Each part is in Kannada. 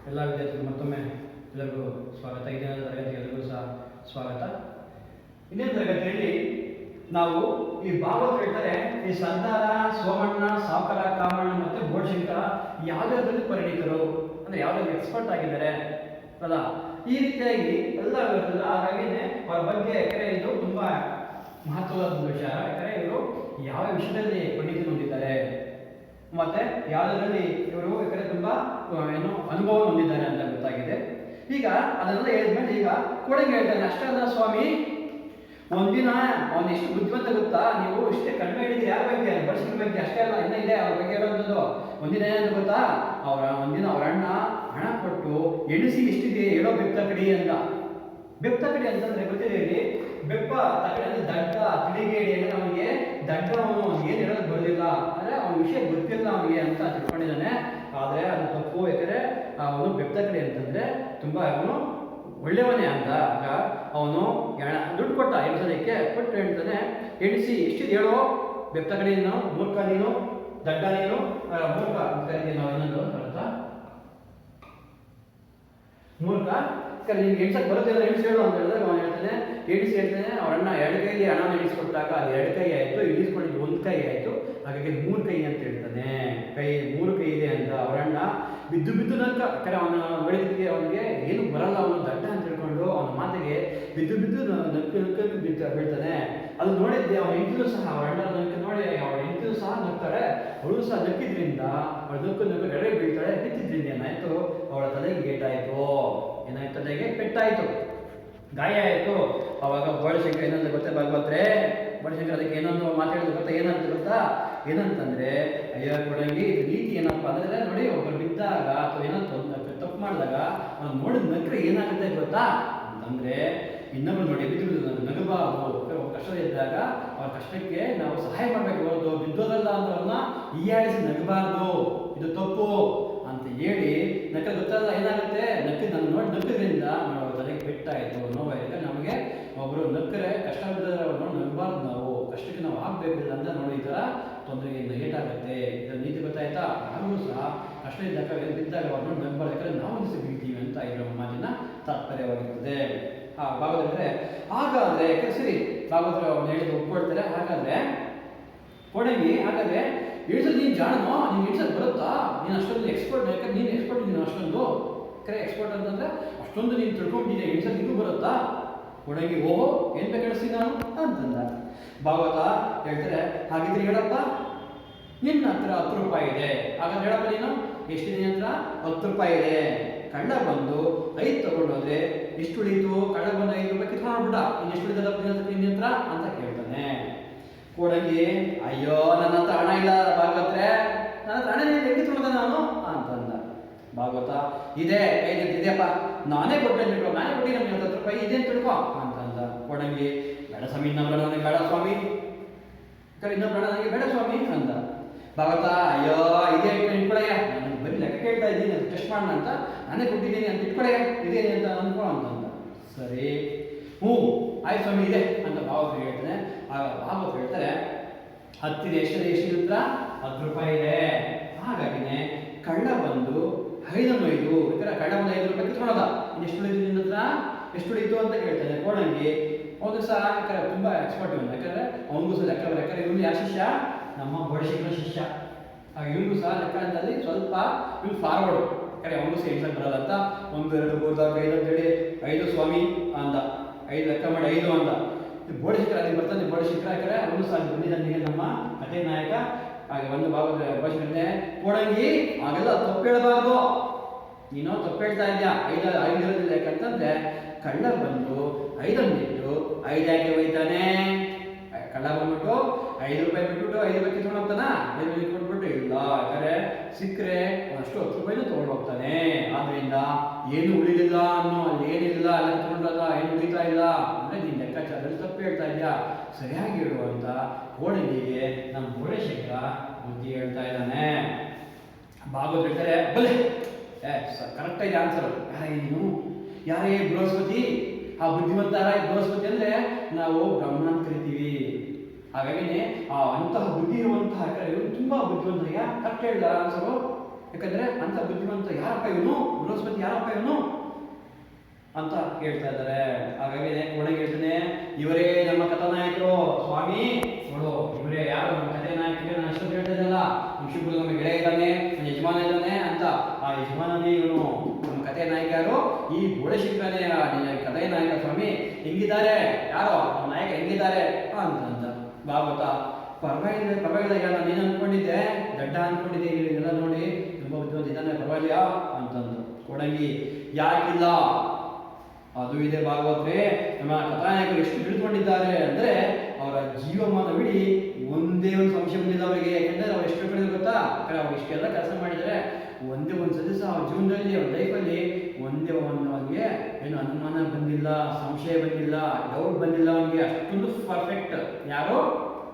ಎಲ್ಲ ವಿದ್ಯಾರ್ಥಿಗಳು ಮತ್ತೊಮ್ಮೆ ಎಲ್ಲರಿಗೂ ಸ್ವಾಗತ. ಇದರ ತರಗತಿಗೆ ಎಲ್ಲರಿಗೂ ಸಹ ಸ್ವಾಗತ. ಇನ್ನೇ ತರಗತಿಯಲ್ಲಿ ನಾವು ಈ ಭಾಗವತ ಹೇಳ್ತಾರೆ, ಈ ಸರ್ದಾರ, ಸೋಮಣ್ಣ, ಸಾವುಕಾರ, ಕಾಮಣ್ಣ ಮತ್ತು ಬೋಳಶಂಕರ ಯಾವ್ಯಾವ್ದ್ರಲ್ಲಿ ಪರಿಣಿತರು ಅಂದ್ರೆ ಯಾವ್ದಾದ್ರು ಎಕ್ಸ್ಪರ್ಟ್ ಆಗಿದ್ದಾರೆ ಅಲ್ಲ, ಈ ರೀತಿಯಾಗಿ ಎಲ್ಲ ಹಾಗಾಗಿನೇ ಅವರ ಬಗ್ಗೆ ಯಾಕಂದ್ರೆ ಇದು ತುಂಬಾ ಮಹತ್ವವಾದ ವಿಚಾರ. ಯಾಕಂದ್ರೆ ಇವರು ಯಾವ ವಿಷಯದಲ್ಲಿ ಪರಿಣಿತಿ ಹೊಂದಿದ್ದಾರೆ ಮತ್ತೆ ಯಾವುದರಲ್ಲಿ ಇವರು ಯಾಕಂದ್ರೆ ತುಂಬಾ ಅನುಭವ ಹೊಂದಿದ್ದಾರೆ ಅಂತ ಗೊತ್ತಾಗಿದೆ. ಈಗ ಅದನ್ನೆಲ್ಲ ಹೇಳಿದ್ಮೇಲೆ ಈಗ ಕೊಡಂಗೆ ಹೇಳ್ತಾನೆ, ಅಷ್ಟಲ್ಲ ಸ್ವಾಮಿ, ಒಂದಿನ ಅವನು ಎಷ್ಟು ಬುದ್ಧಿವಂತ ಗೊತ್ತಾ, ನೀವು ಇಷ್ಟೇ ಕಡಿಮೆ ಹೇಳಿದ್ರೆ ಯಾರ ಬಗ್ಗೆ, ಬಡ್ಸಿನ ಬಗ್ಗೆ ಅಷ್ಟೇ ಅಲ್ಲ, ಇನ್ನ ಇದೆ ಅವ್ರ ಬಗ್ಗೆ ಹೇಳೋದು. ಒಂದಿನ ಏನಂತ ಗೊತ್ತಾ, ಒಂದಿನ ಅವ್ರ ಅಣ್ಣ ಹಣ ಕೊಟ್ಟು ಎಣಿಸಿ ಎಷ್ಟಿದೆ ಹೇಳೋ ಬೆಪ್ಪ ಕಡಿ ಅಂತ. ಬೆಪ್ಪ ಕಡಿ ಅಂತಂದ್ರೆ ಗೊತ್ತಿದೆ, ಇಲ್ಲಿ ಬೆಪ್ಪ ತಕಡೆ ಅಂದ್ರೆ ದಡ್ಡ, ತಿಳಿಗೇಡಿ ಅಂದ್ರೆ ಅವನಿಗೆ ದಡ್ಡ, ಅವನು ಏನು ಹೇಳೋದು ಬರೋದಿಲ್ಲ ಅಂದ್ರೆ ಅವನ ವಿಷಯ ಗೊತ್ತಿಲ್ಲ ಅವನಿಗೆ ಅಂತ ತಿಳ್ಕೊಂಡಿದ್ದಾನೆ. ಆದ್ರೆ ಅದು ತಪ್ಪು. ಯಾಕಂದ್ರೆ ಅವನು ಬೆಪ್ಪ ಕಡಿ ಅಂತಂದ್ರೆ ತುಂಬಾ ಅವನು ಒಳ್ಳೆಯವನೇ ಅಂತ. ಆಗ ಅವನು ದುಡ್ಡು ಕೊಟ್ಟ ಎಣಿಸೋದಕ್ಕೆ, ಕೊಟ್ಟು ಹೇಳ್ತಾನೆ, ಎಣಿಸಿ ಎಷ್ಟಿದೆ ಹೇಳೋ ಬೆಪ್ಪ ಕಡೆ, ನೀನು ಮೂರ್ಖ, ನೀನು ದಡ್ಡ, ನೀನು ಮೂರ್ಖ ಅಂತ ಕರೀತೀವಿ ನಾವು. ಇನ್ನೊಂದು ಅರ್ಥ ಮೂರ್ಖ ಕರೆ, ನಿಮ್ಗೆ ಎಣ್ಸಕ್ ಬರೋದಿಲ್ಲ, ಎಣಿಸಿ ಹೇಳು ಅಂತ ಹೇಳಿದಾಗ ಅವನು ಹೇಳ್ತಾನೆ, ಎಣಿಸಿ ಹೇಳ್ತಾನೆ. ಅವ್ರ ಅಣ್ಣ ಎರಡು ಕೈಲಿ ಹಣ ಎಣಿಸ್ಕೊಟ್ಟಾಗ ಅದು ಎರಡು ಕೈ ಆಯ್ತು, ಇಳಿಸ್ಕೊಂಡಿದ್ದು ಒಂದು ಕೈ ಆಯ್ತು, ಹಾಗಾಗಿ ಮೂರು ಕೈ ಅಂತ ಹೇಳ್ತಾನೆ. ಮೂರು ಕೈ ಇದೆ ಅಂತ. ಅವ್ರ ಅಣ್ಣ ಬಿದ್ದು ಬಿದ್ದು ನಕ್ಕ, ಯಾಕಂದ್ರೆ ಅವನ ನೋಡಿದಕ್ಕೆ ಅವನಿಗೆ ಏನು ಬರಲ್ಲ, ಅವನು ದಡ್ಡ ಅಂತ ಹೇಳ್ಕೊಂಡು ಅವನ ಮಾತಿಗೆ ಬಿದ್ದು ಬಿದ್ದು ನಕ್ಕು ಬೀಳ್ತಾನೆ. ಅದು ನೋಡಿದ್ದೆ ಅವನ ಹೆಂಡತಿನೂ ಸಹ, ಅವರ ಅಣ್ಣ ನಕ್ಕ ನೋಡಿ ಅವಳ ಹೆಂಡತಿನೂ ಸಹ ನಗ್ತಾಳೆ. ಅವಳು ಸಹ ನಕ್ಕಿದ್ರಿಂದ ಅವಳು ನಕ್ಕು ಎಡೆ ಬೀಳ್ತಾಳೆ. ಬಿತ್ತಿದ್ರಿಂದ ಏನಾಯ್ತು, ಅವಳ ತಲೆಗೆ ಗೇಟಾಯ್ತು. ಏನಾಯ್ತು, ತಲೆಗೆ ಪೆಟ್ಟಾಯ್ತು, ಗಾಯ ಆಯ್ತು. ಅವಾಗ ಬೋಳಶಂಕರ ಏನಂತ ಗೊತ್ತೇ ಭಾಗವತ್ರೆ, ಬೋಳಶಂಕರ ಅದಕ್ಕೆ ಏನೊಂದು ಮಾತಾಡಿದ್ರು ಗೊತ್ತಾ, ಏನಂತ ಗೊತ್ತಾ, ಏನಂತಂದ್ರೆ, ಅಯ್ಯೋ ಕೊಡಂಗಿ, ಇದು ನೀತಿ ಏನಪ್ಪ ಅಂದ್ರೆ, ನೋಡಿ ಒಬ್ಬರು ಬಿದ್ದಾಗ ಅಥವಾ ಏನೋ ತಪ್ಪು ಮಾಡಿದಾಗ ಅವ್ನು ನೋಡಿದ ನಗ್ರೆ ಏನಾಗುತ್ತೆ ಗೊತ್ತಾ ಅಂತಂದ್ರೆ, ಇನ್ನೊಬ್ರು ನೋಡಿ ಬಿದ್ದು ನಗಬಾರದು. ಕಷ್ಟದಿದ್ದಾಗ ಅವ್ರ ಕಷ್ಟಕ್ಕೆ ನಾವು ಸಹಾಯ ಮಾಡ್ಬೇಕು ಹೊರತು ಬಿದ್ದೋದಲ್ಲ ಅಂತ ಅವ್ರನ್ನ ಹೀಯಾಳಿಸಿ ನಗಬಾರ್ದು, ಇದು ತಪ್ಪು ಅಂತ ಹೇಳಿ ನಕ್ಕ ಗೊತ್ತಲ್ಲ ಏನಾಗುತ್ತೆ, ನಾನು ನೋಡಿ ನಕ್ಕದ್ರಿಂದ ನಾವು ತಲೆಗೆ ಪೆಟ್ಟಾಯಿತು, ನೋವಾಯಿತು. ನಮಗೆ ಒಬ್ರು ನಕ್ಕರೆ ಕಷ್ಟ ಬಿದ್ದರೆ ಅವ್ರು ನೋಡಿ ನಗಬಾರ್ದು, ನಾವು ಕಷ್ಟಕ್ಕೆ ನಾವು ಆಗ್ಬೇಕಿಲ್ಲ ಅಂತ ನೋಡಿ ಈ ಥರ ತೊಂದರೆಯಿಂದ ಏಟಾಗುತ್ತೆ. ಇದರ ನೀತಿ ಗೊತ್ತಾಯ್ತಾ. ಯಾರಿಗೂ ಸಹ ಕಷ್ಟ ಇದ್ದಾಗ ಬಿದ್ದಾಗ ಅವ್ರು ನೋಡಿ ನಗಬಾರ್ದು, ಯಾಕಂದ್ರೆ ನಾವು ದಿವಸ ಬೀಳ್ತೀವಿ ಅಂತ ಇದರ ಮಾತಿನ ತಾತ್ಪರ್ಯವಾಗಿರ್ತದೆ. ಭಾಗವತರೆ ಹಾಗಾದ್ರೆ ಸರಿ, ಭಾಗವತರು ಅವ್ನು ಹೇಳಿದ ಒಪ್ಕೊಳ್ತಾರೆ. ಹಾಗಾದ್ರೆ ಕೊಡಂಗಿ, ಹಾಗಾದ್ರೆ ಇಳಿಸೋದು ನೀನು ಜಾಣನೋ, ನೀನು ಇಳಿಸೋದು ಬರುತ್ತಾ, ನೀನು ಅಷ್ಟೊಂದು ಎಕ್ಸ್ಪರ್ಟ್, ಯಾಕಂದ್ರೆ ನೀನು ಎಕ್ಸ್ಪರ್ಟ್, ನೀನು ಅಷ್ಟೊಂದು ಕರೆ ಎಕ್ಸ್ಪರ್ಟ್ ಅಂತಂದ್ರೆ ಅಷ್ಟೊಂದು ನೀನು ತಿಳ್ಕೊಂಡಿದ್ದೆ, ಇಳಿಸೋದು ನಿಗೂ ಬರುತ್ತಾ. ಕೊಡಂಗಿ ಓಹೋ ಏನ್ ಬೇಕು ಇಳಿಸ್ತೀನಿ ನಾನು ಅಂತಂದ. ಭಾಗವತ ಹೇಳ್ತಾರೆ, ಹಾಗಿದ್ರೆ ಹೇಳಪ್ಪ, ನಿನ್ನ ಹತ್ರ 10 ರೂಪಾಯಿ ಇದೆ, ಹಾಗಾದ್ರೆ ಹೇಳಪ್ಪ ನೀನು ಎಷ್ಟಿದೆ ಹತ್ರ, 10 ರೂಪಾಯಿ ಇದೆ. ಕಳ್ಳ ಬಂದು 5 ತಗೊಂಡೋದ್ರೆ ಎಷ್ಟು ಉಳಿತು, ಕಳ್ಳ ಬಂದು 5 ರೂಪಾಯಿ ಕಿತ್ಕೊಂಡ್ಬಿಟ್ಟ, ಇನ್ನು ಎಷ್ಟು ಉಳಿದಪ್ಪ ನಿನ್ನ ಹತ್ರ ಅಂತ ಕೇಳ್ತಾನೆ. ಕೊಡಂಗಿ, ಅಯ್ಯೋ ನನ್ನ ಹತ್ರ ಹಣ ಇಲ್ಲ ಭಾಗವತ್ರೆ, ನನ್ನ ಹತ್ರ ಹಣ ಕಿತ್ಕೊಂಡ ನಾನು ಅಂತಂದ. ಭಾಗವತ, ಇದೆ ಇದೆಯಪ್ಪ, ನಾನೇ ಕೊಟ್ಟೆ, ನಾನೇ ಕೊಟ್ಟಿನಿ, ನಮ್ಗೆ 10 ರೂಪಾಯಿ ಇದೆ ಅಂತ ತಿಳ್ಕೊ ಅಂತಂದ. ಕೊಡಂಗಿ, ಬೇಡ ಸ್ವಾಮಿ, ಇನ್ನೊಬ್ಬ ನನಗೆ ಬೇಡ ಸ್ವಾಮಿ, ಇನ್ನೊಬ್ಬ ನನಗೆ ಬೇಡ ಸ್ವಾಮಿ ಅಂದ. ಭಾಗವತ, ಅಯ್ಯೋ ಇದೇ ಇಟ್ಕೊಳಯ್ಯ, ನನಗೆ ಬರೀ ಲೆಕ್ಕ ಕೇಳ್ತಾ ಇದ್ದೀನಿ, ಅದು ಟೆಸ್ಟ್ ಮಾಡೋಣ ಅಂತ ನಾನೇ ಕೊಟ್ಟಿದ್ದೀನಿ ಅಂತ ಇಟ್ಕೊಳಯ್ಯ, ಇದೇನೆ ಅಂತ ಅನ್ಕೊ ಅಂತಂದ. ಸರಿ, ಹ್ಞೂ ಆಯ್ತು ಸ್ವಾಮಿ ಇದೆ ಅಂತ ಭಾಗವತ ಹೇಳ್ತಾನೆ. ಆಗ ಭಾಗವತ ಹೇಳ್ತಾರೆ, ಹತ್ತಿರ ಎಷ್ಟಿರುತ್ತ, 10 ರೂಪಾಯಿ ಇದೆ. ಹಾಗಾಗಿನೇ ಕಳ್ಳ ಬಂದು 5 ಯಾಕಂದ್ರೆ ಕಳ್ಳ ಬಂದು 5 ರೂಪಾಯಿ ಕಿತ್ಕೊಳೋದ, ಇನ್ನು ಎಷ್ಟು ಉಳಿತು ನಿನ್ನ ಹತ್ರ, ಎಷ್ಟು ಉಳಿತು ಅಂತ ಕೇಳ್ತಾನೆ. ಕೊಡಂಗಿ ಅವನು ಸಹ ಯಾಕಂದ್ರೆ ತುಂಬಾ ಎಕ್ಸ್ಪರ್ಟ್ ಇವನು, ಯಾಕಂದ್ರೆ ಅವನಿಗೂ ಸಹ ಲೆಕ್ಕ ಯಾಕಂದ್ರೆ ಇವನು ಯಾರ ಶಿಷ್ಯ, ನಮ್ಮ ಬೋಳಶಂಕರ ಶಿಷ್ಯ. ಆಗ ಇವನಿಗೂ ಸಹ ಲೆಕ್ಕ ಅಂತಲ್ಲಿ ಸ್ವಲ್ಪ ಇವನು ಫಾರ್ವರ್ಡ್, ಯಾಕಂದ್ರೆ ಅವನಿಗೂ ಸಹ ಎಕ್ಸಾಮ್ ಬರೋಲ್ಲ ಅಂತ 1 2 3 4 5 ಅಂತೇಳಿ 5 ಸ್ವಾಮಿ ಅಂದ, 5 ಲೆಕ್ಕ ಮಾಡಿ 5 ಅಂದ. ಬೋಳಶಂಕರ ಅಲ್ಲಿ ಬರ್ತಾನೆ. ಬೋಳಶಂಕರ ಯಾಕಂದ್ರೆ ಅವನು ಸಹ ಬಂದಿದ್ದಾನೆ ನಮ್ಮ ಕಥೆ ನಾಯಕ. ಹಾಗೆ ಒಂದು ಭಾಗದ ಬೋಳಶಂಕರನೇ, ಕೊಡಂಗಿ ಹಾಗೆಲ್ಲ ತಪ್ಪು ಹೇಳಬಾರ್ದು, ನೀನು ತಪ್ಪು ಹೇಳ್ತಾ ಇದೆಯಾ, 5 ಇರೋದಿಲ್ಲ. ಯಾಕಂತಂದ್ರೆ ಕಳ್ಳ ಬಂದು 5 ಅಂದಿಟ್ಟು 5 ಯಾಕೆ ಒಯ್ತಾನೆ, ಕಳ್ಳ ಬಂದ್ಬಿಟ್ಟು 5 ರೂಪಾಯಿ ಬಿಟ್ಬಿಟ್ಟು 5 ರೂಪಾಯಿ ಕಿತ್ಕೊಂಡು ಹೋಗ್ತಾನ, 5 ರೂಪಾಯಿ ಕೊಟ್ಬಿಟ್ಟು ಇಲ್ಲ, ಯಾಕಂದ್ರೆ ಸಿಕ್ಕರೆ ಅಷ್ಟು 10 ರೂಪಾಯಿನೂ ತಗೊಂಡು ಹೋಗ್ತಾನೆ. ಆದ್ರಿಂದ ಏನು ಉಳಿಲಿಲ್ಲ ಅನ್ನೋ, ಅಲ್ಲಿ ಏನಿಲ್ಲ, ಅಲ್ಲಿ ಕಿತ್ಕೊಂಡಲ್ಲ, ಏನು ಉಳಿತಾ ಇಲ್ಲ ಅಂದ್ರೆ ನೀನ್ ಲೆಕ್ಕಾಚಾರದಲ್ಲಿ ತಪ್ಪು ಹೇಳ್ತಾ ಇದೆಯಾ, ಸರಿಯಾಗಿ ಹೇಳು ಅಂತ ಕೋಡಂಗಿಗೆ ನಮ್ಮ ಬೋಳಶಂಕರ ಬುದ್ಧಿ ಹೇಳ್ತಾ ಇದ್ದಾನೆ. ಭಾಗವತ ಹೇಳ್ತಾರೆ, ಬಲೆ ಕರೆಕ್ಟಾಗಿ ಆನ್ಸರ್, ಯಾರೇ ನೀನು, ಯಾರೇ ಬೃಹಸ್ಪತಿ, ಆ ಬುದ್ಧಿವಂತ ಬೃಹಸ್ಪತಿ ಅಂದ್ರೆ ನಾವು ಬ್ರಹ್ಮ ಅಂತ ಕರಿತೀವಿ. ಹಾಗಾಗಿ ಅಂತಹ ಬುದ್ಧಿ ಇರುವಂತಹ ತುಂಬಾ ಬುದ್ಧಿವಂತ, ಕರೆಕ್ಟ್ ಹೇಳಿದ ಆನ್ಸರು ಯಾಕಂದ್ರೆ ಅಂತ ಬುದ್ಧಿವಂತ ಯಾರಪ್ಪ ಇವನು, ಬೃಹಸ್ಪತಿ ಯಾರಪ್ಪ ಇವನು ಅಂತ ಹೇಳ್ತಾ ಇದ್ದಾರೆ. ಹಾಗಾಗಿ ಕೊನೆಗೆ ಹೇಳ್ತಾನೆ, ಇವರೇ ನಮ್ಮ ಕಥಾನಾಯಕರು ಸ್ವಾಮಿ, ನೋಡು ಇವರೇ ಯಾರು ನಮ್ಮ ಕಥೆ ನಾಯಕರು. ನಾನು ಅಷ್ಟೊಂದು ಹೇಳ್ತಾ ಇದ್ದಲ್ಲ, ಶಿವಗುರು ನಮ್ಮ ಗೆಳೆಯ ಇದ್ದಾನೆ, ನನ್ನ ಯಜಮಾನ ಇದ್ದಾನೆ ಅಂತ. ಆ ಯಜಮಾನನೇ ಇವನು, ನಮ್ಮ ಕಥೆ ನಾಯಕ ಯಾರು, ಈ ಗೋಳಶಂಕರನೇ ಕಥೆಯ ನಾಯಕ. ಸ್ವಾಮಿ ಹೆಂಗಿದ್ದಾರೆ, ಯಾರೋ ನಮ್ಮ ನಾಯಕ ಹೆಂಗಿದ್ದಾರೆ ಅಂತ ಭಾಗವತ. ಪರವಾಗಿಲ್ಲ ಈಗ ನಾನು ಏನು ಅನ್ಕೊಂಡಿದ್ದೆ, ದಡ್ಡ ಅನ್ಕೊಂಡಿದ್ದೆ, ಇದೆಲ್ಲ ನೋಡಿ ತುಂಬ ಬುದ್ಧಿವಂತ ಇದ್ದಾನೆ, ಪರವಾಗಿಲ್ಲ ಅಂತಂದು. ಕೊಡಂಗಿ ಯಾಕಿಲ್ಲ, ಅದು ಇದೆ ಭಾಗವತರೇ. ನಮ್ಮ ಕಥಾನಾಯಕರು ಎಷ್ಟು ತಿಳ್ಕೊಂಡಿದ್ದಾರೆ ಅಂದ್ರೆ ಅವರ ಜೀವಮಾನವಿಡೀ ಒಂದೇ ಒಂದು ಸಂಶಯ ಬಂದಿಲ್ಲ ಅವರಿಗೆ. ಯಾಕಂದ್ರೆ ಅವ್ರು ಎಷ್ಟು ತಿಳ್ಕೊಂಡಿದ್ರು ಗೊತ್ತಾ, ಅವ್ರು ಇಷ್ಟೆಲ್ಲ ಕೆಲಸ ಮಾಡಿದರೆ ಒಂದೇ ಒಂದು ಸದಸ್ಯ ಅವ್ರ ಜೀವನದಲ್ಲಿ, ಅವ್ರ ಲೈಫಲ್ಲಿ ಒಂದೇ ಒಂದು ಅವನಿಗೆ ಏನು ಅನುಮಾನ ಬಂದಿಲ್ಲ, ಸಂಶಯ ಬಂದಿಲ್ಲ, ಡೌಟ್ ಬಂದಿಲ್ಲ ಅವನಿಗೆ. ಅಷ್ಟೊಂದು ಪರ್ಫೆಕ್ಟ್ ಯಾರು,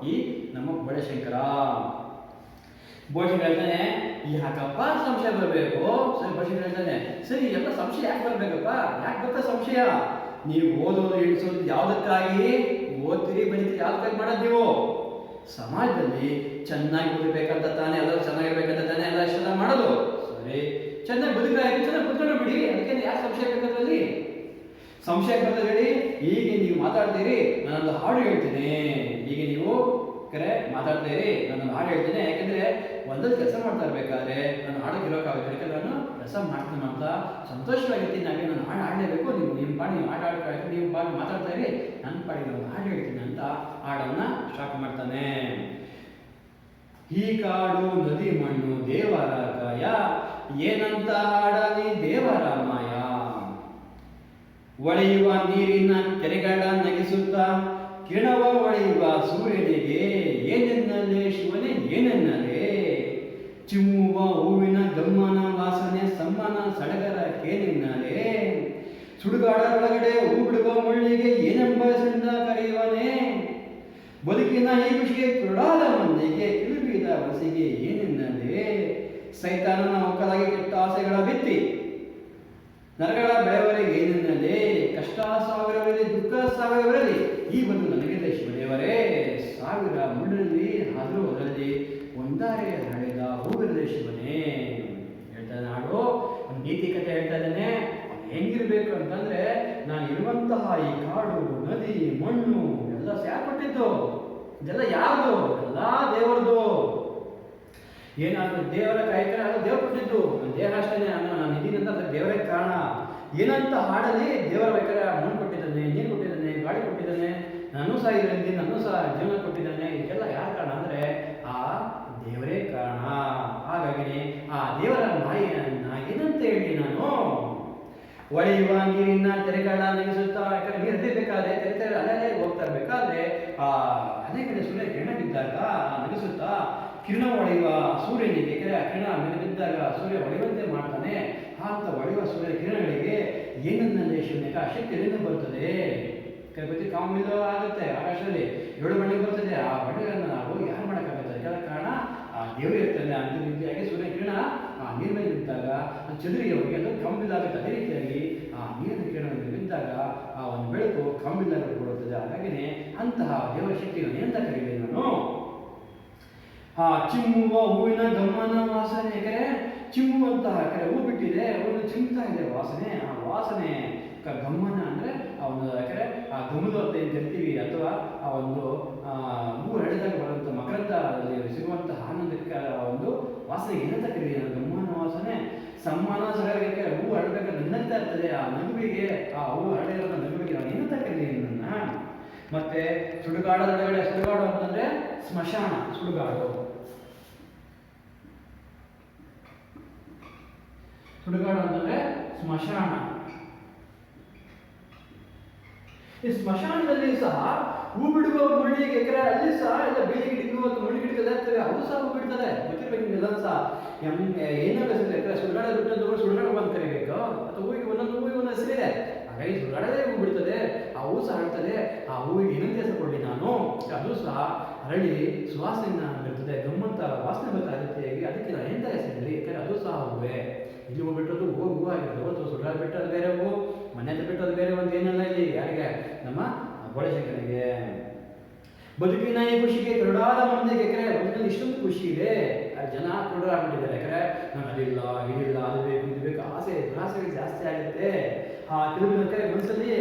ಈ ನಮ್ಮ ಬೋಳಶಂಕರ. ಬೋಳಶಂಕರ ಹೇಳ್ತಾನೆ, ಯಾಕಪ್ಪ ಸಂಶಯ ಬರಬೇಕು? ಸರಿ, ಬೋಳಶಂಕರ ಹೇಳ್ತಾನೆ, ಸರಿ ಎಲ್ಲ ಸಂಶಯ ಯಾಕೆ ಬರ್ಬೇಕಪ್ಪ, ಯಾಕೆ ಬರ್ತಾ ಸಂಶಯ? ನೀವು ಓದೋದು ಎಣಿಸೋದು ಯಾವುದಕ್ಕಾಗಿ ಓದ್ತೀರಿ, ಬರೀತೀರಿ, ಯಾವುದಕ್ಕಾಗಿ ಮಾಡೋದು ನೀವು? ಸಮಾಜದಲ್ಲಿ ಚೆನ್ನಾಗಿ ಬದುಕಬೇಕಂತ ತಾನೇ, ಎಲ್ಲರೂ ಚೆನ್ನಾಗಿರ್ಬೇಕಂತ ತಾನೇ ಎಲ್ಲ ಇಷ್ಟೆಲ್ಲ ಮಾಡೋದು. ಸರಿ, ಚೆನ್ನಾಗಿ ಬದುಕಾಗಿ ಚೆನ್ನಾಗಿ ಬದುಕೊಂಡು ಬಿಡಿ, ಅದಕ್ಕೆ ಯಾಕೆ ಸಂಶಯ ಬೇಕಂದ್ರಲ್ಲಿ? ಸಂಶಯ ಬರ್ತದೆ ಹೇಳಿ. ಹೀಗೆ ನೀವು ಮಾತಾಡ್ತೀರಿ, ನಾನೊಂದು ಹಾಡು ಹೇಳ್ತೀನಿ. ಹೀಗೆ ನೀವು ಕರೆ ಮಾತಾಡ್ತೀರಿ, ನಾನೊಂದು ಹಾಡು ಹೇಳ್ತೇನೆ. ಯಾಕಂದ್ರೆ ಒಂದಲ್ಲಿ ಕೆಲಸ ಮಾಡ್ತಾ ಇರ್ಬೇಕಾದ್ರೆ ನಾನು ಹಾಡೋಕೆ ಇರೋಕ್ಕಾಗುತ್ತೆ. ಯಾಕಂದ್ರೆ ನಾನು ಕೆಲಸ ಮಾಡ್ತೀನಿ ಅಂತ ಸಂತೋಷವಾಗಿರ್ತೀನಿ. ನಾವೇ ನಾನು ಹಾಡು ಆಡಲೇಬೇಕು. ನಿಮ್ಮ ಪಾಡಿ ನೀವು ಆಟ ಆಡ್ಕೊಳ್ಳಿ, ನೀವು ಪಾಡಿ ಮಾತಾಡ್ತಾ ಇರಿ, ನನ್ನ ಪಾಡಿ ನಾನು ಹಾಡು ಹೇಳ್ತೀನಿ ಅಂತ ಹಾಡನ್ನ ಸ್ಟಾರ್ಟ್ ಮಾಡ್ತಾನೆ. ಈ ಕಾಡು ನದಿ ಮಣ್ಣು ದೇವರ ಕಾಯ, ಏನಂತ ಹಾಡಲಿ ದೇವರ ಮಾಯ. ಒಳೆಯುವ ನೀರಿನ ಕೆರೆಗಳ ನಗಿಸುತ್ತಾ ಕಿಣವ ಒಳೆಯುವ ಸೂರ್ಯನಿಗೆ ಏನೆನ್ನಲೇ ಶಿವನೇ ಏನೆನ್ನಲೇ. ಚಿಮ್ಮುವ ಹೂವಿನ ಗಮ್ಮನ ವಾಸನೆ ಸಮ್ಮನ ಸಡಗರ ಕೇನೆನ್ನಲೇ. ಸುಡುಗಾಡರೊಳಗಡೆ ಹೂ ಬಿಡುವ ಮುಳ್ಳಿಗೆ ಏನೆಂಬ ಸಂದ ಕರೆಯುವನೇ. ಬದುಕಿನ ಈ ಖುಷಿಗೆ ಕುರುಡಾದ ಮಂದಿಗೆ ಕಿಲುಬಿದ ಬಸಿಗೆ ಏನೆನ್ನಲೇ. ಸೈತಾನನ ಒಕ್ಕಲಾಗಿ ಕೆಟ್ಟ ಆಸೆಗಳ ಬಿತ್ತಿ ನರಗಳ ಬೆಳೆವರೆಗೆ ಏನೆನ್ನಲೇ. ಕಷ್ಟ ಸಾವಿರವರಲ್ಲಿ ದುಃಖ ಸಾವಿರವರಲ್ಲಿ ಈ ಬಂದು ನನಗಿದೆ ಶಿವದೇವರೇ. ಸಾವಿರ ಮುಳ್ಳಲ್ಲಿ ಆದರೂ ಅದರಲ್ಲಿ ಒಂದಾರೆ ಹಳೆದ ಹೂವಿರದೆ ಶಿವನೇ. ಹೇಳ್ತಾನೆ ನಾಡು ಒಂದು ನೀತಿ ಕಥೆ ಹೇಳ್ತಾ ಇದ್ದಾನೆ. ಹೆಂಗಿರ್ಬೇಕು ಅಂತಂದ್ರೆ, ನಾನು ಇರುವಂತಹ ಈ ಕಾಡು ನದಿ ಮಣ್ಣು ಎಲ್ಲ ಸೇರ್ಪಟ್ಟಿದ್ದು, ಇದೆಲ್ಲ ಯಾರ್ದು? ಎಲ್ಲ ದೇವರದು. ಏನಾದ್ರು ದೇವರ ಕಾಯ್ತಾರೆ, ಅದು ದೇವ್ರು ಕೊಟ್ಟಿದ್ದು. ದೇಹ ಅಷ್ಟೇ, ನಾನು ಇದೀನಿ ಅಂತ ದೇವರೇ ಕಾರಣ. ಏನಂತ ಹಾಡಲಿ ದೇವರ ಬೇಕಾದ್ರೆ ಮಣ್ಣು ಕೊಟ್ಟಿದ್ದಾನೆ, ನೀರು ಕೊಟ್ಟಿದ್ದಾನೆ, ಗಾಳಿ ಕೊಟ್ಟಿದ್ದಾನೆ, ನಾನು ಸಹ ಇದ್ದೀನಿ, ನಾನು ಸಹ ಜೀವನ ಕೊಟ್ಟಿದ್ದಾನೆ. ಇದೆಲ್ಲ ಯಾರು ಕಾರಣ ಅಂದ್ರೆ ಆ ದೇವರೇ ಕಾರಣ. ಹಾಗಾಗಿ ಆ ದೇವರ ಮಾಯನ್ನ ಏನಂತ ಹೇಳಿ ನಾನು. ಒಳೆಯುವ ನೀರಿನ ತೆರೆಗಳ ನಗಿಸುತ್ತಾ, ಯಾಕಂದ್ರೆ ನೀರು ಹರಿಬೇಕಾದ್ರೆ ತೆರೆ ಅಲ್ಲೇ ಹೋಗ್ತಾ ಇರ್ಬೇಕಾದ್ರೆ ಆ ಅದೇ ಕಡೆ ಸೂರ್ಯ ಕಿರಣ ಬಿದ್ದಾಗ ನಗಿಸುತ್ತಾ ಕಿರಣ ಹೊಳೆಯುವ ಸೂರ್ಯನಿಗೆ, ಕಿರಣ ಮೇಲೆ ಬಿದ್ದಾಗ ಸೂರ್ಯ ಹೊಳೆಯುವಂತೆ ಮಾಡ್ತಾನೆ. ಅಂತ ಹೊಳೆಯುವ ಸೂರ್ಯ ಕಿರಣಗಳಿಗೆ ಏನನ್ನಲ್ಲೇ ಶಿವನಿಗೆ ಆ ಶಕ್ತಿ ಎಲ್ಲಿಂದ ಬರ್ತದೆ? ಪ್ರತಿ ಕಾಮಿಲ್ಲ ಆಗುತ್ತೆ ಆಕಾಶದಲ್ಲಿ 7 ಬಣ್ಣಕ್ಕೆ ಬರ್ತದೆ. ಆ ಬಣ್ಣಗಳನ್ನು ನಾವು ಯಾರು ಮಾಡೋಕ್ಕಾಗುತ್ತೆ? ಅದಕ್ಕೆಲ್ಲ ಕಾರಣ ಆ ದೇವರು ಇರ್ತಾನೆ. ಅಂತ ರೀತಿಯಾಗಿ ಸೂರ್ಯ ಕಿರಣ ಆ ನೀರಿನ ಮೇಲೆ ಬಿದ್ದಾಗ ಅದು ಚದುರಿ ಹೋಗಿ ಅದು ಕಂಬಿಲ್ಲಾಗುತ್ತೆ. ಅದೇ ರೀತಿಯಾಗಿ ಆ ನೀರಿನ ಕಿರಣ ಬಿದ್ದಾಗ ಆ ಒಂದು ಬೆಳಕು ಕಂಬಿಲ್ಲಾಗಿ ಕೊಡುತ್ತದೆ. ಹಾಗಾಗಿನೇ ಅಂತಹ ದೇವರ ಶಕ್ತಿಯನ್ನು ಎಂತ ಕರೀಲಿ ನಾನು? ಆ ಚಿಮ್ಮುವ ಹೂವಿನ ಗಮ್ಮನ ವಾಸನೆ. ಯಾಕಂದ್ರೆ ಚಿಮ್ಮುವಂತಹ ಯಾಕಂದ್ರೆ ಹೂ ಬಿಟ್ಟಿದೆ, ಒಂದು ಚಿಮ್ತಾ ಇದೆ ವಾಸನೆ. ಆ ವಾಸನೆ ಗಮ್ಮನ ಅಂದ್ರೆ ಆ ಒಂದು ಯಾಕಂದ್ರೆ ಆ ಗಮಲು ಅಂತ ಏನು ಕರಿತೀವಿ, ಅಥವಾ ಆ ಒಂದು ಹೂ ಹರಡಿದಾಗ ಬರುವಂಥ ಮಕರಂದದಲ್ಲಿ ಸಿಗುವಂತಹ ಆನಂದಕ್ಕೆ ಒಂದು ವಾಸನೆಗೆ ಏನಂತ ಕರೀತೀವಿ? ಗಮ್ಮನ ವಾಸನೆ. ಸಮ್ಮಾನ ಸರಕ್ಕೆ ಹೂ ಹರಡಬೇಕಾದ್ರೆ ನಗ್ತಾ ಇರ್ತದೆ. ಆ ನಗುವಿಗೆ, ಆ ಹೂ ಹರಡಿರೋ ನಗುವಿಗೆ ನಾನು ಏನಂತ ಕರೀತೀನಿ ನನ್ನ? ಮತ್ತೆ ಸುಡುಗಾಡದೊಳಗಡೆ, ಸುಡುಗಾಡು ಅಂತಂದ್ರೆ ಸ್ಮಶಾನ, ಸುಡುಗಾಡು. ಸುಡುಗಾಡು ಅಂತಂದ್ರೆ ಸ್ಮಶಾನ. ಈ ಸ್ಮಶಾನದಲ್ಲಿ ಸಹ ಹೂ ಬಿಡುವ ಮುಳ್ಳಿಗೆ, ಯಾಕಂದ್ರೆ ಅಲ್ಲಿ ಸಹ ಎಲ್ಲ ಬೇರೆ ಗಿಡಗಳು ಮತ್ತು ಮುಳ್ಳಿ ಗಿಡಗಳು ಇರ್ತವೆ, ಅವು ಸಹ ಹೂ ಬಿಡ್ತದೆ. ಗೊತ್ತಿರ್ಬೇಕು ನಿಮ್ಗೆಲ್ಲ ಸಹ. ಏನಾಗ ಸುಡುಗಾಡ ಬಿಟ್ಟು ಸುಡುಗಾಡು ಬಂದು ಕರಿಬೇಕು, ಅಥವಾ ಹೂವಿಗೆ ಒಂದೊಂದು ಹೂವಿಗೆ ಒಂದು ಹೆಸರಿದೆ. ಹಾಗಾಗಿ ಸುಡುಗಾಡದೇ ಹೂ ಬಿಡ್ತದೆ, ಆ ಹೂ ಸಹ ಹರಡ್ತದೆ. ಆ ಹೂವಿಗೆ ಏನಂತ ಹೆಸರು ಕೊಡಲಿ ನಾನು? ಅದು ಸಹ ಹರಳಿ ಸುವಾಸನೆಯನ್ನ ಬಿಡ್ತದೆ, ಗಮ್ಮಂತ ವಾಸನೆ ಬರ್ತಾಗುತ್ತೆ. ಅದಕ್ಕೆ ನಾನು ಎಂತ ಹೆಸರಿದ್ರಿ? ಯಾಕಂದ್ರೆ ಅದು ಸಹ ಹೂವೇ. ಇಲ್ಲಿ ಹೂ ಬಿಟ್ಟದ್ದು ಹೂ ಆಗಿರ್ತದೆ. ಅಥವಾ ಸುಡುಗಾಡು ಬಿಟ್ಟದ್ದು ಬೇರೆ ಹೂ, ಮನೆ ಹತ್ರ ಬಿಟ್ಟದ್ದು ಬೇರೆ. ಒಂದು ಏನೆಲ್ಲ ಇಲ್ಲಿ ಯಾರಿಗೆ? ನಮ್ಮ ಬೋಳಶಂಕರನಿಗೆ. ಬದುಕಿನ ಈ ಖುಷಿಗೆ ಕರುಡಾದ ಮಂದಿಗೆ, ಯಾಕಂದ್ರೆ ಬದುಕಿನಲ್ಲಿ ಇಷ್ಟೊಂದು ಖುಷಿ ಇದೆ. ಜನ ಕುರುಡಾಗ್ಬಿಟ್ಟಿದ್ದಾರೆ. ಯಾಕಂದರೆ ನಾನು ಅದಿಲ್ಲ ಇದಿಲ್ಲ ಅದು ಬೇಕು ಇದು ಬೇಕು ದುರಾಸೆಗಳು ಜಾಸ್ತಿ ಆಗುತ್ತೆ. ಆ ಕಿಲುಬಿನ ಮನಸ್ಸಲ್ಲಿ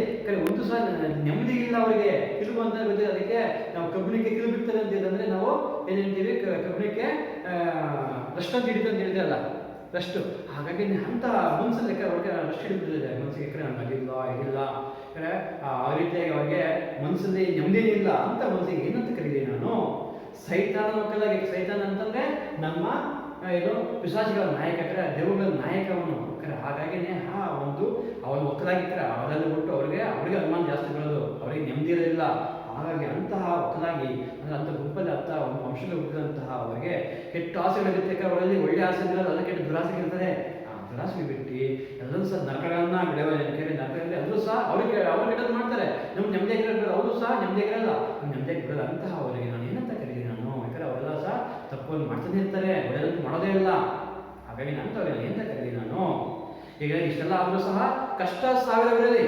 ಒಂದು ಸಹ ನೆಮ್ಮದಿ ಇಲ್ಲ ಅವರಿಗೆ. ಕಿಲುಬು ಅಂತ ಗೊತ್ತಿದೆ. ಅದಕ್ಕೆ ನಾವು ಕಬ್ಬಿಣಕ್ಕೆ ಕಿಲುಬು ಬಿಡ್ತಾರೆ ಅಂತ ಹೇಳಿದ್ರೆ ನಾವು ಏನು ಹೇಳ್ತೀವಿ, ಕಬ್ಬಿಣಕ್ಕೆ ರಸ್ಟ್ ಅಂತ ಹಿಡಿತು ಅಂತ ಹೇಳಿದೆ ಅಲ್ಲ, ರಷ್ಟು. ಹಾಗಾಗಿ ಅಂತ ಮನಸ್ಸಲ್ಲಿ ಅವ್ರಿಗೆ ರಸ್ಟ್ ಹಿಡಿದಿದೆ ಮನಸ್ಸಿಗೆ. ನಂಗೆ ಅದಿಲ್ಲ ಇದಿಲ್ಲ ಯಾಕಂದರೆ ಆ ರೀತಿಯಾಗಿ ಅವ್ರಿಗೆ ಮನಸ್ಸಲ್ಲಿ ನೆಮ್ಮದಿನೇ ಇಲ್ಲ ಅಂತ ಮನಸ್ಸಿಗೆ ಏನಂತ ಕರೀತೀನಿ ನಾನು? ಸೈತಾನ ಮಕ್ಕಳಾಗಿ. ಸೈತಾನ ಅಂತಂದರೆ ನಮ್ಮ ಏನು ಪಿಶಾಚಿಗಳ ನಾಯಕ, ದೇವಗಳ ನಾಯಕ ಅವನು. ಹಾಗಾಗಿನೇ ಅವನು ಒಕ್ಕಲಾಗಿರ್ತಾರೆ ಅವರಲ್ಲಿ ಬಿಟ್ಟು ಅವ್ರಿಗೆ ಅನುಮಾನ ಜಾಸ್ತಿ ಬರೋದು, ಅವರಿಗೆ ನೆಮ್ಮದಿ ಇರೋದಿಲ್ಲ. ಹಾಗಾಗಿ ಅಂತಹ ಒಕ್ಕಲಾಗಿ ಅಂದರೆ ಅಂಥ ಗುಂಪಲ್ಲಿ ಒಂದು ವಂಶದಲ್ಲಿ ಹುಟ್ಟಿದಂತಹ ಅವರಿಗೆ ಕೆಟ್ಟ ಆಸೆಗಳಿರುತ್ತೆ. ಅವರಲ್ಲಿ ಒಳ್ಳೆ ಆಸೆ ಇರೋದು, ಅದಕ್ಕೆ ಕೆಟ್ಟ ದುರಾಸೆ ಇರ್ತದೆ. ಆ ದುರಾಸೆ ಬಿಟ್ಟು ಎಲ್ಲರೂ ಸಹ ನರಕಗಳನ್ನ ನರಕದಲ್ಲಿ ಎಲ್ಲರೂ ಸಹ ಅವ್ರಿಗೆ ಕೆಟ್ಟದ್ದು ಮಾಡ್ತಾರೆ. ನಮ್ಗೆ ನೆಮ್ಮದಿಯಾಗಿರೋದು, ಅವರು ಸಹ ನೆಮ್ಮದಿಯಾಗಿರಲ್ಲ. ನೆಮ್ಮದಿಯಾಗಿ ಬಿಡೋದು ಅಂತಹ ಅವರಿಗೆ ನಾನು ಏನಂತ ಕರೀತೀನಿ ನಾನು? ಯಾಕಂದರೆ ಅವರೆಲ್ಲ ಸಹ ತಪ್ಪನ್ನು ಮಾಡ್ತಾನೆ ಇರ್ತಾರೆ, ಒಳ್ಳೆಯದಂತೂ ಮಾಡೋದೇ ಇಲ್ಲ. ಹಾಗಾಗಿ ನಾನು ಅವರೆಲ್ಲ ಏನಂತ ಕರೀತೀನಿ ನಾನು? ಈಗ ಇಷ್ಟೆಲ್ಲ ಆದರೂ ಸಹ ಕಷ್ಟ ಸಾವಿರವಿರಲಿ,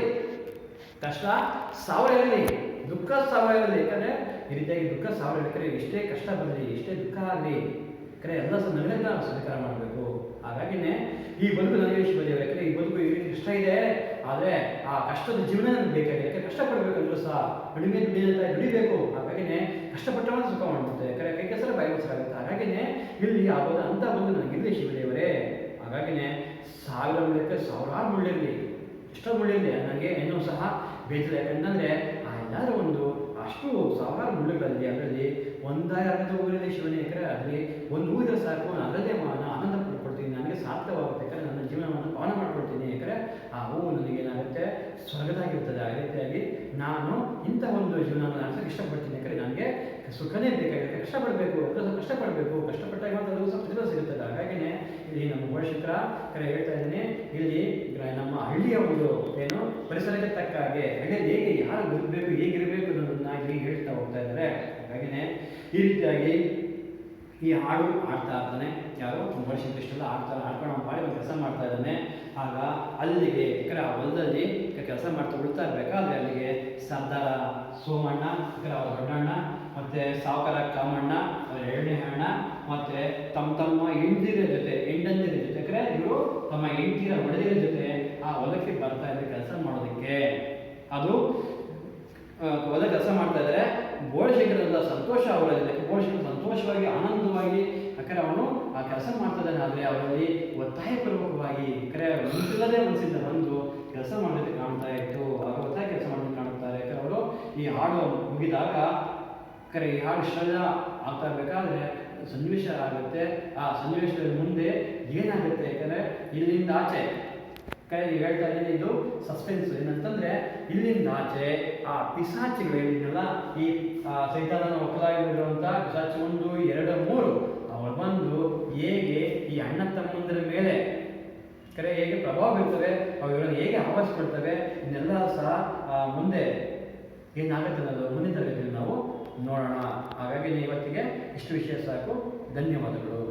ದುಃಖ ಸಾವಿರ ಇರಲಿ. ಯಾಕಂದರೆ ಈ ರೀತಿಯಾಗಿ ದುಃಖ ಸಾವಿರ ಇರಲಿ, ಎಷ್ಟೇ ಕಷ್ಟ ಬರಲಿ, ಎಷ್ಟೇ ದುಃಖ ಆಗಲಿ, ಎಲ್ಲ ಸಹ ನಗರಿಂದ ನಾವು ಸ್ವೀಕಾರ ಮಾಡಬೇಕು. ಹಾಗಾಗಿನೇ ಈ ಬದುಕು ನನಗೆ ಇಷ್ಟ ಬಂದಿದೆ. ಯಾಕಂದರೆ ಈ ಬದುಕು ಈ ರೀತಿ ಕಷ್ಟ ಇದೆ, ಆದರೆ ಆ ಕಷ್ಟದ ಜೀವನ ನನಗೆ ಬೇಕಾಗಿದೆ. ಯಾಕೆ ಕಷ್ಟಪಡಬೇಕಂದ್ರೂ ಸಹ ದುಡಿಬೇಕು. ಹಾಗಾಗಿನೇ ಕಷ್ಟಪಟ್ಟವನ್ನ ಸುಖ ಮಾಡುತ್ತೆ. ಯಾಕಂದರೆ ಕೈ ಕೆಸರ ಬಾಯಿ ಮೊಸರಾಗುತ್ತೆ. ಹಾಗಾಗಿನೇ ಇಲ್ಲಿ ಆಗೋದು ಅಂತ ಬಂದು ನನಗೆ ಇಲ್ಲಿ ಶಿವದೇವರೇ. ಹಾಗಾಗಿನೇ ಸಾವಿರ ಮುಳ್ಳಿಕ್ಕೆ ಸಾವಿರಾರು ಮುಳ್ಳಿರಲಿ, ಎಷ್ಟೋ ಮುಳ್ಳಿರಲಿ, ನನಗೆ ಏನೂ ಸಹ ಬೇಜಾರು. ಯಾಕಂತಂದರೆ ಎಲ್ಲಾದರೂ ಒಂದು ಅಷ್ಟು ಸಾವಿರಾರು ಮುಳ್ಳುಗಳಲ್ಲಿ ಅದರಲ್ಲಿ ಒಂದಾರದ ಊರಲ್ಲಿ ಶಿವನೇ. ಯಾಕಂದರೆ ಅದರಲ್ಲಿ ಒಂದು ಊರಿದ್ರೆ ಸಾಕು, ಅದರಲ್ಲೇ ನಾನು ಆನಂದ ಪಡ್ಕೊಳ್ತೀನಿ, ನನಗೆ ಸಾರ್ಥಕವಾಗುತ್ತೆ. ಯಾಕಂದರೆ ನನ್ನ ಜೀವನವನ್ನು ಪಾವನ ಮಾಡ್ಕೊಳ್ತೀನಿ. ಯಾಕಂದರೆ ಆ ಹೂವು ನನಗೇನಾಗುತ್ತೆ, ಸ್ವರ್ಗದಾಗಿರ್ತದೆ. ಆ ರೀತಿಯಾಗಿ ನಾನು ಇಂಥ ಒಂದು ಜೀವನವನ್ನು ನಡೆಸೋಕ್ಕೆ ಇಷ್ಟಪಡ್ತೀನಿ. ಯಾಕಂದರೆ ನನಗೆ ಸುಖನೇ ಬೇಕಾಗುತ್ತೆ. ಕಷ್ಟಪಡಬೇಕು, ಕಷ್ಟಪಟ್ಟಾಗ ಮಾತ್ರ ಅದು ಸ್ವಲ್ಪ ಪ್ರತಿಫಲ ಸಿಗುತ್ತದೆ. ಹಾಗಾಗಿನೇ ಇಲ್ಲಿ ನಮ್ಮ ಗೋಶಿಖರ ಹೇಳ್ತಾ ಇದ್ದೀನಿ, ಇಲ್ಲಿ ನಮ್ಮ ಹಳ್ಳಿಯ ಒಂದು ಏನು ಪರಿಸರಕ್ಕೆ ತಕ್ಕ ಹಾಗೆ ಹಳ್ಳಿಯಲ್ಲಿ ಹೇಗೆ ಯಾರು ಬದುಕಬೇಕು, ಹೇಗಿರಬೇಕು ಅನ್ನೋದನ್ನ ಇಲ್ಲಿ ಹೇಳ್ತಾ ಹೋಗ್ತಾ ಇದ್ದಾರೆ. ಹಾಗಾಗಿನೇ ಈ ರೀತಿಯಾಗಿ ಈ ಹಾಡು ಆಡ್ತಾ ಇರ್ತಾನೆ. ಯಾರು ಗೋಶಿಖರ ಇಷ್ಟೆಲ್ಲ ಆಡ್ಕೊಂಡು ಅವ್ನು ಬಾಡಿ ಒಂದು ಕೆಲಸ ಮಾಡ್ತಾ ಇದ್ದಾನೆ. ಆಗ ಅಲ್ಲಿಗೆ ಯಾಕಂದರೆ ಆ ಹೊಲದಲ್ಲಿ ಕೆಲಸ ಮಾಡ್ತಾ ಉಳ್ತಾ ಇರಬೇಕಾದ್ರೆ ಅಲ್ಲಿಗೆ ಸರ್ದಾರ ಸೋಮಣ್ಣ, ಅವ್ರ ದೊಡ್ಡಣ್ಣ, ಮತ್ತು ಸಾವುಕಾರ ಕಾಮಣ್ಣ, ಅವ್ರ ಎರಡನೇ ಅಣ್ಣ, ಮತ್ತು ತಮ್ಮ ಹೆಂಡತಿರ ಜೊತೆ ಯಾಕಂದರೆ ಇವರು ತಮ್ಮ ಹೆಂಡತಿರ ಒಡೆದಿರ ಜೊತೆ ಆ ಹೊಲಕ್ಕೆ ಬರ್ತಾ ಇದ್ದಾರೆ ಕೆಲಸ ಮಾಡೋದಕ್ಕೆ. ಅದು ಹೊಲ ಕೆಲಸ ಮಾಡ್ತಾ ಇದ್ದಾರೆ. ಬೋಳಶೇಖರದ ಸಂತೋಷ ಅವರಲ್ಲಿ, ಬೋಳಶೇಖರ ಸಂತೋಷವಾಗಿ ಆನಂದವಾಗಿ ಯಾಕಂದರೆ ಅವನು ಆ ಕೆಲಸ ಮಾಡ್ತಾ ಇದ್ದಾನೆ. ಆದರೆ ಅವರಲ್ಲಿ ಒತ್ತಾಯಪೂರ್ವಕವಾಗಿ ಮನಸ್ಸಿಲ್ಲದೆ ಮನಸ್ಸಿಂದ ಬಂದು ಕೆಲಸ ಮಾಡೋದಕ್ಕೆ ಕಾಣ್ತಾ ಇತ್ತು. ಅವರು ಒತ್ತಾಯ ಕೆಲಸ ಮಾಡೋದಕ್ಕೆ ಕಾಣುತ್ತಾರೆ. ಯಾಕಂದರೆ ಅವರು ಈ ಹಾಡು ಮುಗಿದಾಗ ಈ ಹಾಡು ಇಷ್ಟೆಲ್ಲ ಆಗ್ತಾ ಇರಬೇಕಾದ್ರೆ ಸನ್ನಿವೇಶ ಆಗುತ್ತೆ. ಆ ಸನ್ನಿವೇಶದ ಮುಂದೆ ಏನಾಗುತ್ತೆ, ಯಾಕಂದರೆ ಇಲ್ಲಿಂದ ಆಚೆ ಹೇಳ್ತಾ ಇದ್ದೀನಿ, ಇದು ಸಸ್ಪೆನ್ಸ್. ಏನಂತಂದರೆ ಇಲ್ಲಿಂದ ಆಚೆ ಆ ಪಿಶಾಚಿಗಳು ಏನಿದೆಯಲ್ಲ, ಈ ಸೈತಾನನ ಒಕ್ಕಲಾಗಿರುವಂಥ ಪಿಶಾಚಿ 1, 2, 3 ಅವಳು ಬಂದು ಹೇಗೆ ಈ ಅಣ್ಣ ತಮ್ಮಂದರ ಮೇಲೆ ಹೇಗೆ ಪ್ರಭಾವ ಬೀರ್ತವೆ, ಅವುಗಳನ್ನು ಹೇಗೆ ಆವರಿಸ್ಕೊಳ್ತವೆ, ಇದನ್ನೆಲ್ಲ ಸಹ ಮುಂದೆ ಏನಾಗುತ್ತೆ ಅನ್ನೋದು ಮುಂದಿನ ತರಗತಿಯಲ್ಲಿ ನಾವು ನೋಡೋಣ. ಹಾಗಾಗಿ ಇವತ್ತಿಗೆ ಇಷ್ಟು ವಿಷಯ ಸಾಕು. ಧನ್ಯವಾದಗಳು.